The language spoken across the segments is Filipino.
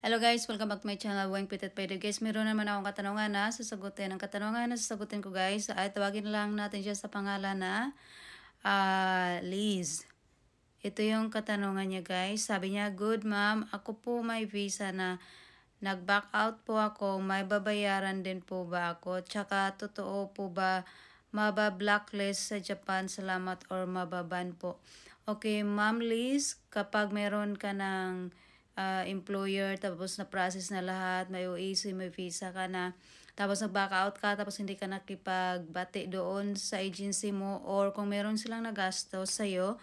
Hello guys, welcome back to my channel, Weng Pitet Pwede. Guys, meron naman akong katanungan na sasagutin. Ang katanungan na sasagutin ko guys, ay tawagin lang natin siya sa pangalan na Liz. Ito yung katanungan niya guys. Sabi niya, "Good ma'am, ako po may visa na nag-back out po ako. May babayaran din po ba ako? Tsaka totoo po ba maba-blacklist sa Japan? Salamat or mababan po." Okay, Ma'am Liz, kapag meron ka ng employer, tapos na-process na lahat, may OAC, may visa ka na, tapos nag-back out ka, tapos hindi ka nakipagbati doon sa agency mo, or kung meron silang nagastos sa'yo,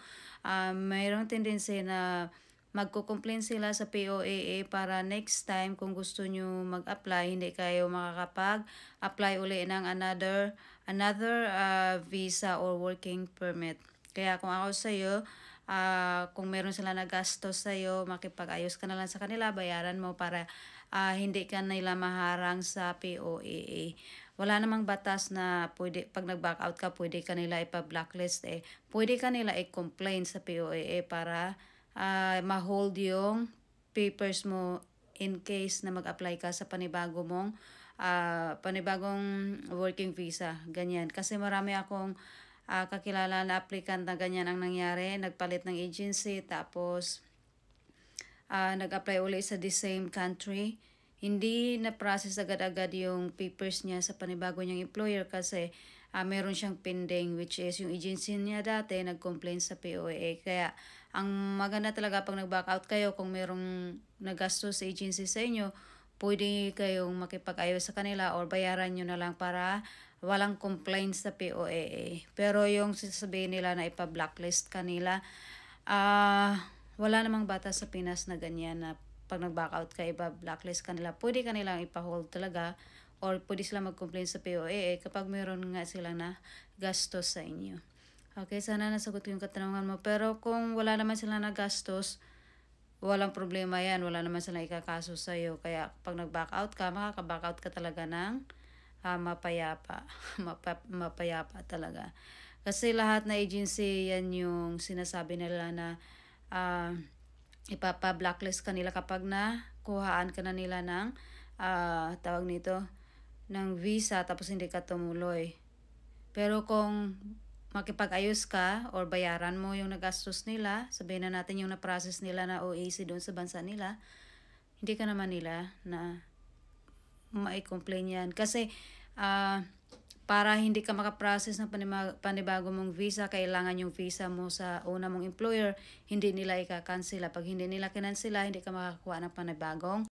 mayroong tendency na magko-complain sila sa POAA para next time kung gusto nyo mag-apply, hindi kayo makakapag-apply uli ng another visa or working permit. Kaya kung ako sa'yo, kung meron sila nagastos sa'yo, makipag-ayos ka na lang sa kanila, bayaran mo para hindi ka nila maharang sa POAA. Wala namang batas na pwede, pag nag-back out ka, pwede ka nila ipa-blacklist eh. Pwede ka nila i-complain sa POAA para ma-hold yung papers mo in case na mag-apply ka sa panibagong working visa. Ganyan. Kasi marami akong kakilala na applicant na ganyan ang nangyari. Nagpalit ng agency, tapos nag-apply ulit sa the same country. Hindi na-process agad-agad yung papers niya sa panibago niyang employer kasi meron siyang pending, which is yung agency niya dati nag-complain sa POAA. Kaya ang maganda talaga pag nag-back out kayo, kung merong nagastos sa agency sa inyo, pwede kayong makipag-ayos sa kanila or bayaran nyo na lang para walang complaints sa POAA. Pero yung sasabihin nila na ipa-blacklist kanila, wala namang batas sa Pinas na ganyan na pag nag-back out ka, ipa-blacklist kanila. Pwede kanilang ipa-hold talaga or pwede sila mag-complain sa POAA kapag meron nga sila na gastos sa inyo. Okay, sana nasagot yung katanungan mo. Pero kung wala naman sila na gastos, walang problema yan. Wala naman silang ikakaso sa'yo. Kaya pag nag-back out ka, makaka-back out ka talaga ng mapayapa. Mapayapa talaga. Kasi lahat na agency, yan yung sinasabi nila na ipapa-blacklist kanila kapag na kuhaan ka na nila ng tawag nito, ng visa, tapos hindi ka tumuloy. Pero kung makipag-ayos ka or bayaran mo yung nagastos nila, sabihin na natin yung na-process nila na OAC doon sa bansa nila, hindi ka naman nila na ma-complain yan. Kasi para hindi ka makaprocess ng panibago mong visa, kailangan yung visa mo sa una mong employer, hindi nila ika-cancela. Pag hindi nila kinansela, hindi ka makakuha ng panibagong